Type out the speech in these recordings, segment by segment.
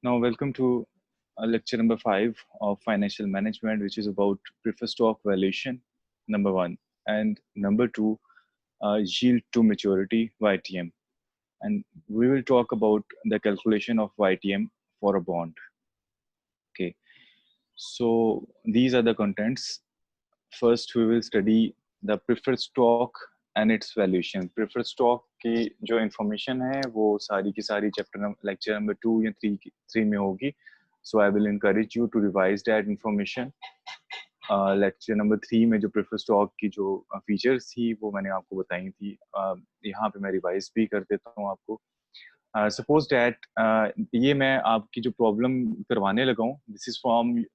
Now, welcome to lecture number 5 of financial management, which is about preferred stock valuation, number 1, and number 2, yield to maturity, YTM. And we will talk about the calculation of YTM for a bond. Okay, so these are the contents. First, we will study the preferred stock and its valuation. Preferred stock की जो information है वो सारी की सारी lecture number 2 या 3 में होगी. So I will encourage you to revise that information. Lecture number 3 में जो preferred stock की जो features थी वो मैंने आपको बताई थी. यहाँ पे मैं revise भी कर देता हूँ आपको. Suppose that ये मैं आपकी जो problem करवाने लगा हूँ. This is from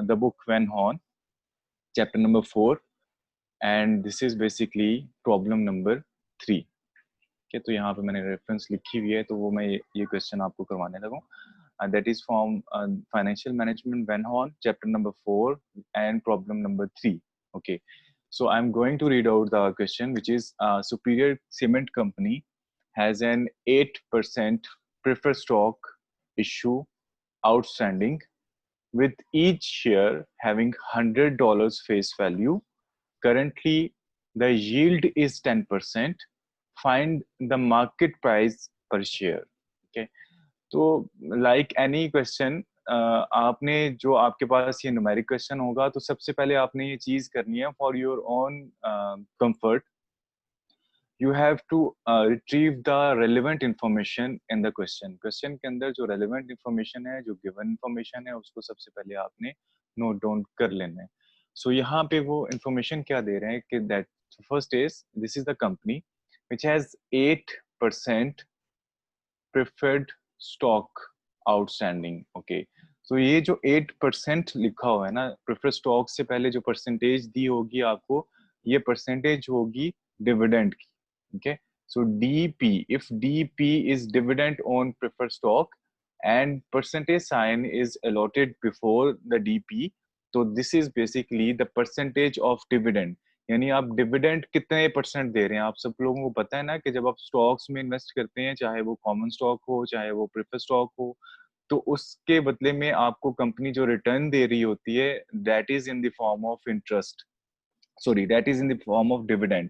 the book Van Horn, chapter number 4. And this is basically problem number 3. Okay, तो यहाँ पे मैंने रेफरेंस लिखी हुई है, तो वो मैं ये क्वेश्चन आपको करवाने लगा हूँ. That is from financial management Van Horn, chapter number 4 and problem number 3. Okay, so I'm going to read out the question, which is Superior Cement Company has an 8% preferred stock issue outstanding, with each share having $100 face value. Currently, the yield is 10%. Find the market price per share. Okay. तो like any question, आपने जो आपके पास ये numeric question होगा, तो सबसे पहले आपने ये चीज करनी है for your own comfort. You have to retrieve the relevant information in the question. Question के अंदर जो relevant information है, जो given information है, उसको सबसे पहले आपने note down कर लेना है. So यहाँ पे वो information क्या दे रहे हैं कि that first is this is the company which has 8% preferred stock outstanding. Okay. So ये जो 8% लिखा हुआ है ना, preferred stock से पहले जो percentage दी होगी आपको, ये percentage होगी dividend की. Okay. So DP, if DP is dividend on preferred stock and percentage sign is allotted before the DP, so this is basically the percentage of dividend. यानी आप डिविडेंड कितने परसेंट दे रहे हैं. आप सब लोगों को पता है ना कि जब आप स्टॉक्स में इन्वेस्ट करते हैं, चाहे वो कॉमन स्टॉक हो चाहे वो प्रेफर्ड स्टॉक हो, तो उसके बदले में आपको कंपनी जो रिटर्न दे रही होती है, that is in the form of interest, sorry that is in the form of dividend.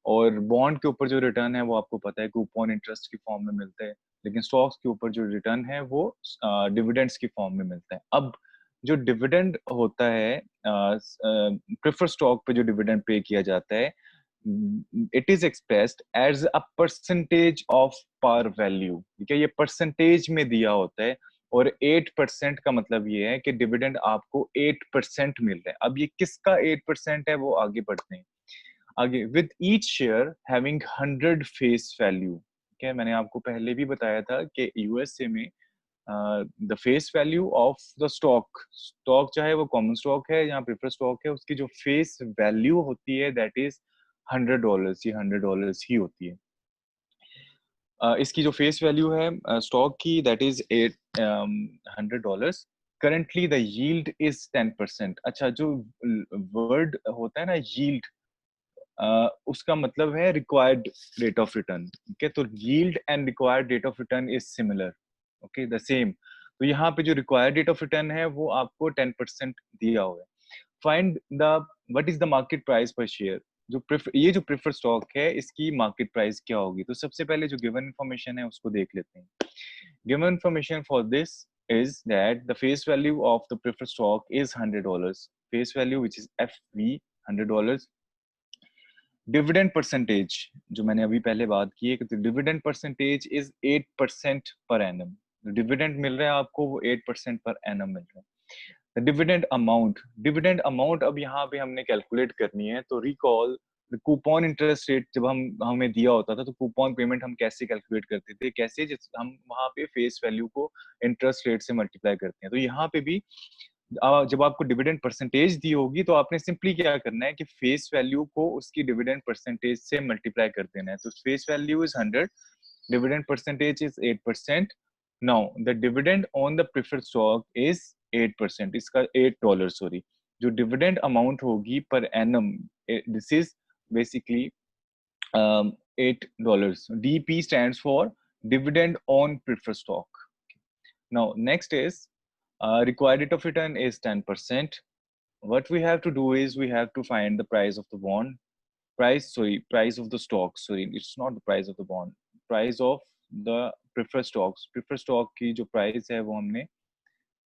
और बॉन्ड के ऊपर जो रिटर्न है वो आपको पता है कूपन इंटरेस्ट की फॉर्म में मिलता है, लेकिन स्टॉक्स के ऊपर जो रिटर्न है वो डिविडेंड्स की फॉर्म में मिलता है. अब जो डिविडेंड होता है प्रेफर स्टॉक पे जो डिविडेंड पे किया जाता है, it is expressed as a percentage of par value. ठीक है, ये परसेंटेज में दिया होता है और 8% का मतलब ये है कि डिविडेंड आपको 8% मिल रहा है. अब ये किसका 8% है वो आगे बढ़ते हैं. आगे, with each share having 100 face value. ठीक है, मैंने आपको पहले भी बताया था कि यूएसए में the face value of the stock चाहे वो कॉमन स्टॉक है या प्रेफर्ड स्टॉक है, उसकी जो फेस वैल्यू होती है दैट इज $100. ये $100 ही होती है. इसकी जो फेस वैल्यू है स्टॉक की that is $100. Currently the yield is 10%. अच्छा, जो वर्ड होता है ना यील्ड, उसका मतलब है रिक्वायर्ड रेट ऑफ रिटर्न. ठीक है, तो yield and required rate of return is similar. Okay, the same. तो यहाँ पे जो रिक्वायर्ड रेट ऑफ रिटर्न है वो आपको 10% दिया हुआ है. Find the what is the market price पर शेयर. ये जो प्रेफर स्टॉक है इसकी मार्केट प्राइस क्या होगी. तो सबसे पहले जो गिवन इंफॉर्मेशन है उसको देख लेते हैं. Given information for this is that the face value of the preferred stock is $100. Face value which is FV, $100. Dividend percentage जो मैंने अभी पहले बात की है कि dividend percentage is 8% per annum. Dividend मिल रहा है आपको वो 8% पर एनम मिल रहा है. डिविडेंड अमाउंट अब यहाँ पे हमने कैलकुलेट करनी है. तो रिकॉल कूपन इंटरेस्ट रेट जब हमें दिया होता था तो कूपन पेमेंट हम कैसे कैलकुलेट करते थे, कैसे हम वहां पे फेस वैल्यू को इंटरेस्ट रेट से मल्टीप्लाई करते हैं. तो यहाँ पे भी जब आपको डिविडेंड परसेंटेज दी होगी तो आपने सिंपली क्या करना है कि फेस वैल्यू को उसकी डिविडेंड परसेंटेज से मल्टीप्लाई कर देना है. तो face value is 100, dividend percentage is 8%. Now the dividend on the preferred stock is 8%, इसका $8, सॉरी. जो डिविडेंड अमाउंट होगी per annum, this is basically $8. DP stands for dividend on preferred stock. Now, next is required rate of return is 10%. What we have to do is we have to find the price of the bond, price of the stock. Sorry, it's not the price of the bond. Price of the preferred stocks. Preferred stock की जो price है वो हमने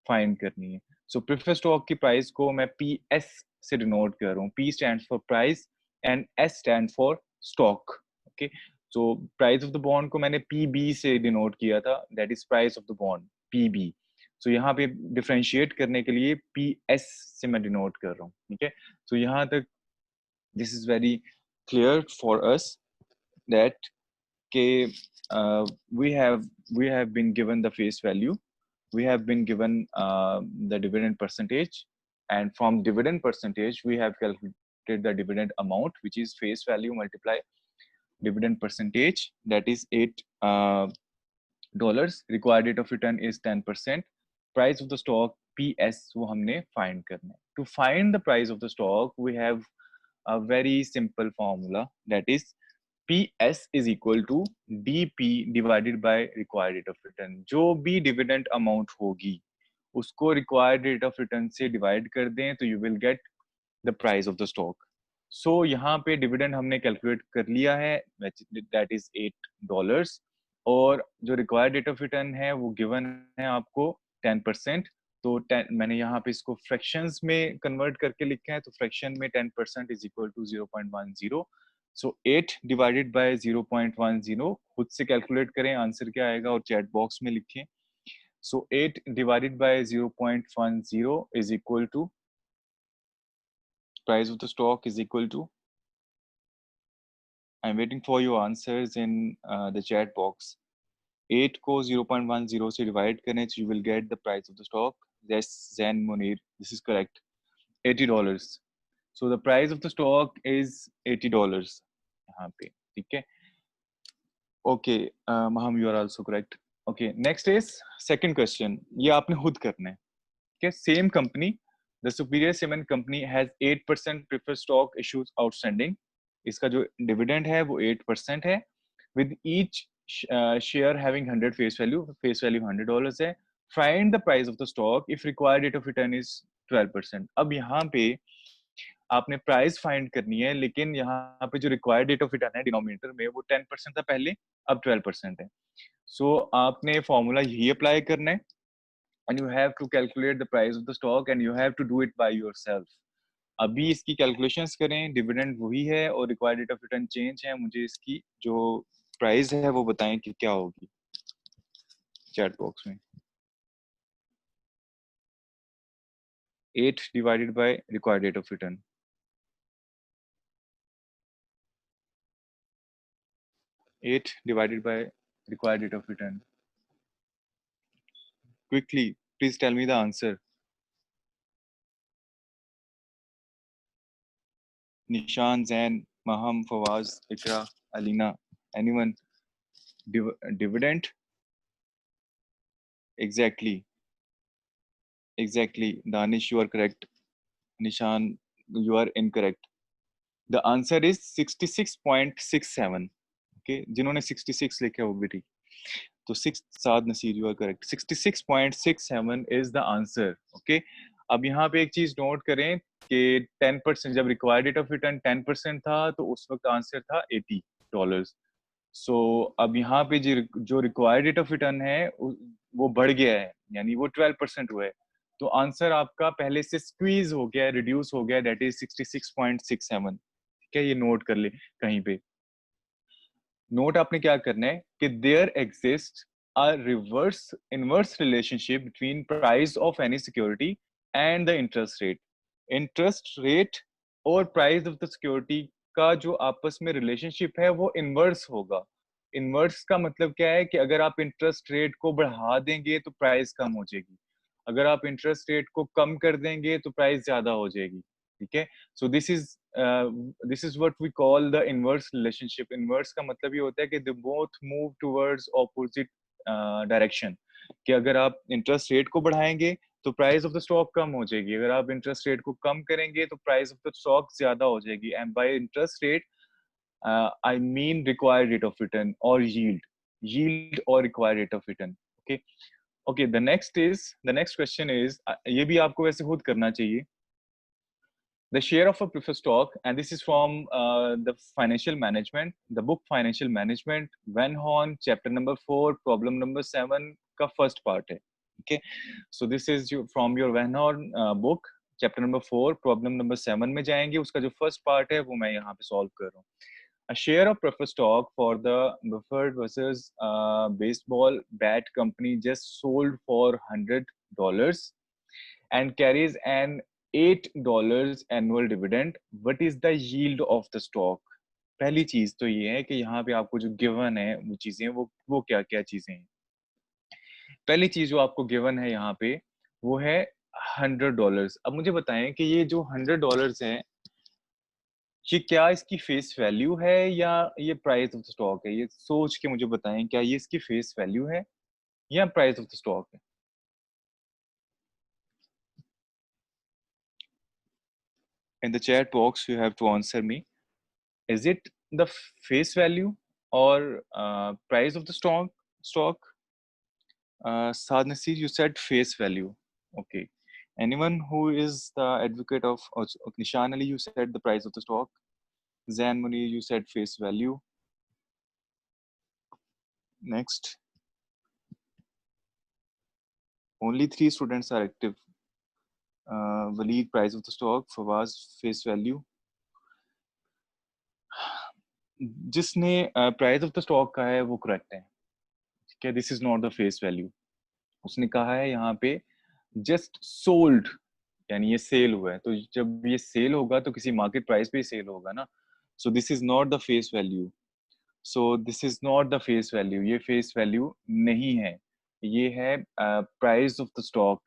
find करनी है. So preferred stock की price को मैं PS से denote कर रहा हूँ. P stands for price and S stands for stock. Okay. So price of the bond को मैंने PB से denote किया था. That is price of the bond. PB. So यहाँ पे differentiate करने के लिए PS से मैं denote कर रहा हूँ. ठीक है. So यहाँ तक this is very clear for us that we have been given the face value, we have been given the dividend percentage, and from dividend percentage we have calculated the dividend amount, which is face value multiply dividend percentage, that is $8. Required rate of return is 10%. Price of the stock PS वो हमने find करना है. To find the price of the stock we have a very simple formula, that is PS is equal to DP divided by required rate of return. जो भी dividend amount होगी उसको required rate of return से divide कर दें तो you will get the price of the stock. So यहाँ पे dividend हमने calculate कर लिया है, that is $8, और जो required rate of return है वो given है आपको 10%. तो 10 मैंने यहाँ पे इसको fractions में convert करके लिखा है, तो fraction में 10% is equal to 0.10. So 8 divided by 0.10, खुद से calculate करें आंसर क्या आएगा और chat box में लिखें. So 8 divided by 0.10 is equal to price of the stock is equal to, I'm waiting for your answers in the chat box. 8 को 0.10 से divide करें so you will get the price of the stock. Yes, Zen Munir, this is correct. $80. So the price of the stock is $80 यहाँ पे. ठीक है. Okay, Maham, you are also correct. Okay, next is second question. ये आपने खुद करना है. Okay, same company, the Superior Cement Company has 8% preferred stock issues outstanding. इसका जो dividend है वो 8% है. With each share having 100 face value $100 है. Find the price of the stock if required rate of return is 12%. अब यहाँ पे आपने प्राइस फाइंड करनी है, लेकिन यहाँ पे जो रिक्वायर्ड रेट ऑफ रिटर्न है डिनोमिनेटर में वो 10% था पहले, अब 12% है. सो आपने फॉर्मूला यही अप्लाई करना है and you have to calculate the price of the stock and you have to do it by yourself. अभी इसकी कैलकुलेशंस करें, डिविडेंड वही है और required rate of return change है. मुझे इसकी जो प्राइस है वो बताएं कि क्या होगी चैट बॉक्स में. 8 divided by required rate of return. 8 divided by required rate of return. Quickly, please tell me the answer. Nishan, Zain, Maham, Fawaz, Ikra, Alina, anyone? Dividend? Exactly. Danish, you are correct. Nishan, you are incorrect. The answer is 66.67. Okay, जिन्होंने 66 लिखा है वो भी ठीक. तो 6 साद Naseer, you are correct. 66.67 is the answer. Okay. अब यहाँ पे एक चीज नोट करें कि 10% जब रिक्वायर्ड रेट ऑफ रिटर्न 10% था तो उस वक्त आंसर था $80. सो अब यहाँ पे जो रिक्वायर्ड रेट ऑफ रिटर्न है वो बढ़ गया है, यानी वो 12% हुआ है. तो आंसर आपका पहले से स्क्वीज हो गया है, रिड्यूस हो गया है, दैट इज 66.67. ठीक है, ये नोट कर ले कहीं पे. नोट आपने क्या करना है कि there exist a reverse inverse relationship between price of any security and the interest rate. Interest rate और प्राइस ऑफ द सिक्योरिटी का जो आपस में रिलेशनशिप है वो इनवर्स होगा. इनवर्स का मतलब क्या है कि अगर आप इंटरेस्ट रेट को बढ़ा देंगे तो प्राइस कम हो जाएगी, अगर आप इंटरेस्ट रेट को कम कर देंगे तो प्राइस ज्यादा हो जाएगी. ठीक है. So this is what we call the inverse relationship. Inverse का मतलब ये होता है कि they both move towards opposite direction. कि अगर आप इंटरेस्ट रेट को बढ़ाएंगे तो प्राइस ऑफ द स्टॉक कम हो जाएगी, अगर आप इंटरेस्ट रेट को कम करेंगे तो प्राइस ऑफ द स्टॉक ज्यादा हो जाएगी. And bye interest rate I mean required rate of return or yield or required rate of return. Okay. Okay, the next question is, ये भी आपको वैसे खुद करना चाहिए. The share of a preferred stock, and this is from the financial management, the book Financial Management, Van Horn, chapter number 4, problem number 7 का first part है. Okay, so this is from your Van Horn book, chapter number 4, problem number 7 में जाएंगे. उसका जो first part है वो मैं यहाँ पे solve कर रहा हूँ. A share of preferred stock for the Buffett versus baseball bat company just sold for $100 and carries an $8 annual dividend. What is the yield of the stock? पहली चीज तो ये है कि यहाँ पे आपको जो गिवन है वो चीजें वो क्या क्या चीजें हैं. पहली चीज जो आपको गिवन है यहाँ पे वो है $100. अब मुझे बताएं कि ये जो $100 है ये क्या इसकी फेस वैल्यू है या ये प्राइस ऑफ द स्टॉक है. ये सोच के मुझे बताएं क्या ये इसकी फेस वैल्यू है या प्राइस ऑफ द स्टॉक है. In the chat box you have to answer me. Is it the face value or price of the stock? Saad Nasir, you said face value. Okay. Anyone who is the advocate of Nishan Ali, you said the price of the stock. Zain Munir, you said face value. Next. Only 3 students are active. Waleed, price of the stock. Fawaz, face value. जिसने price of the stock कहा है वो correct है. ठीक है, this is not the face value. उसने कहा है यहाँ पे जस्ट सोल्ड, यानी ये सेल हुआ है. तो जब ये सेल होगा तो किसी मार्केट प्राइस पे सेल होगा ना. So this is not the face value. So this is not the face value. ये फेस वैल्यू नहीं है, ये है price of the stock.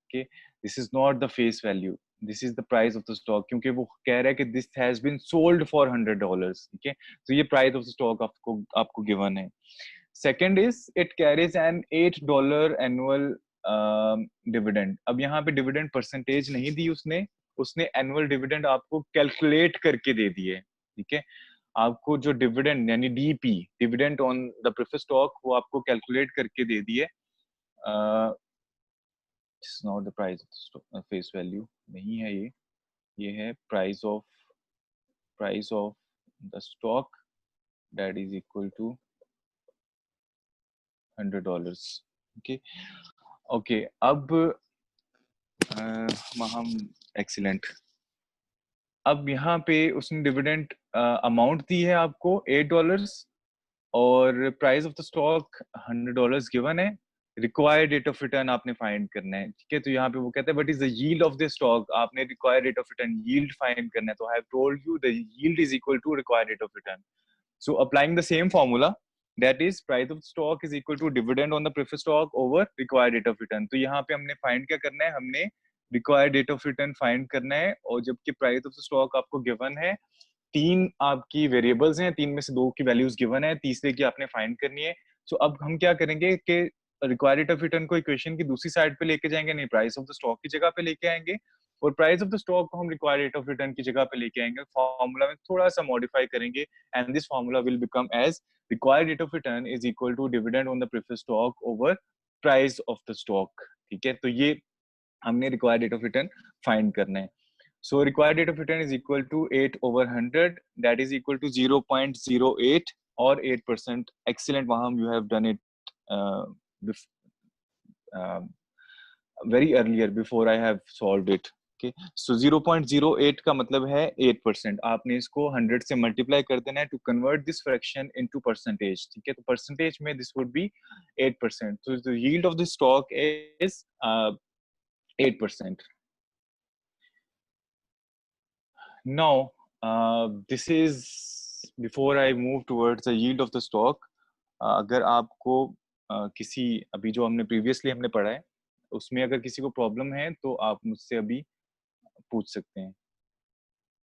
Okay, this is not the face value, this is the price of the stock, क्योंकि वो कह रहा है कि this has been sold for $100. ठीक है, तो ये प्राइस ऑफ द स्टॉक आपको गिवन है. Second is it carries N $8 annual dividend. अब यहाँ पे डिविडेंड परसेंटेज नहीं दी उसने, उसने एनुअल डिविडेंड आपको कैलकुलेट करके दे दिए. ठीक है, आपको जो डिविडेंड यानी DP, dividend on the preferred stock, वो आपको कैलकुलेट करके दे दिए. It's not the price of face value, नहीं है ये है price of the stock that is equal to $100. Okay okay, अब हम एक्सीलेंट. अब यहाँ पे उसने डिविडेंड अमाउंट दी है आपको $8 और price of the stock $100 given है. रिक्वायर्ड रेट ऑफ रिटर्न आपने फाइंड करना है. ठीक है, तो यहाँ पे वो कहता है what is the yield of the stock. आपने required rate of return yield find करना है. तो I have told you the yield is equal to required rate of return. So applying the same formula, that is price of stock is equal to dividend on the preferred stock over required rate of return. तो यहाँ पे हमने find क्या करना है, हमने required rate of return find करना है. और जबकि price of stock आपको given है, 3 आपकी वेरिएबल्स हैं, 3 में से 2 की वैल्यूज गिवन है, तीसरे की आपने फाइंड करनी है. सो अब हम क्या करेंगे कि रिक्वायर्ड रेट ऑफ रिटर्न को इक्वेशन की दूसरी साइड पे लेके जाएंगे, नहीं प्राइस ऑफ द स्टॉक की जगह पे लेके आएंगे, और प्राइस ऑफ द स्टॉक को हम रिक्वायर्ड रेट ऑफ रिटर्न की जगह पे लेके आएंगे. फॉर्मूला में थोड़ा सा मॉडिफाई करेंगे and this formula will become as required rate of return is equal to dividend on the preferred stock over price of the stock. ठीक है, तो ये हमने required rate of return find करना है. So required rate of return is equal to 8/100, that is equal to 0.08 or 8%. Excellent, Waham, you have done it very earlier before I have solved it. Okay, so 0.08 का मतलब है 8%. आपने इसको 100 से multiply कर देना है to convert this fraction into percentage. ठीक है, तो percentage में this would be 8%. So the yield of the stock is 8%. Now, this is before I move towards the yield of the stock. अगर आपको किसी अभी जो हमने previously हमने पढ़ा है उसमें अगर किसी को प्रॉब्लम है तो आप मुझसे अभी पूछ सकते हैं.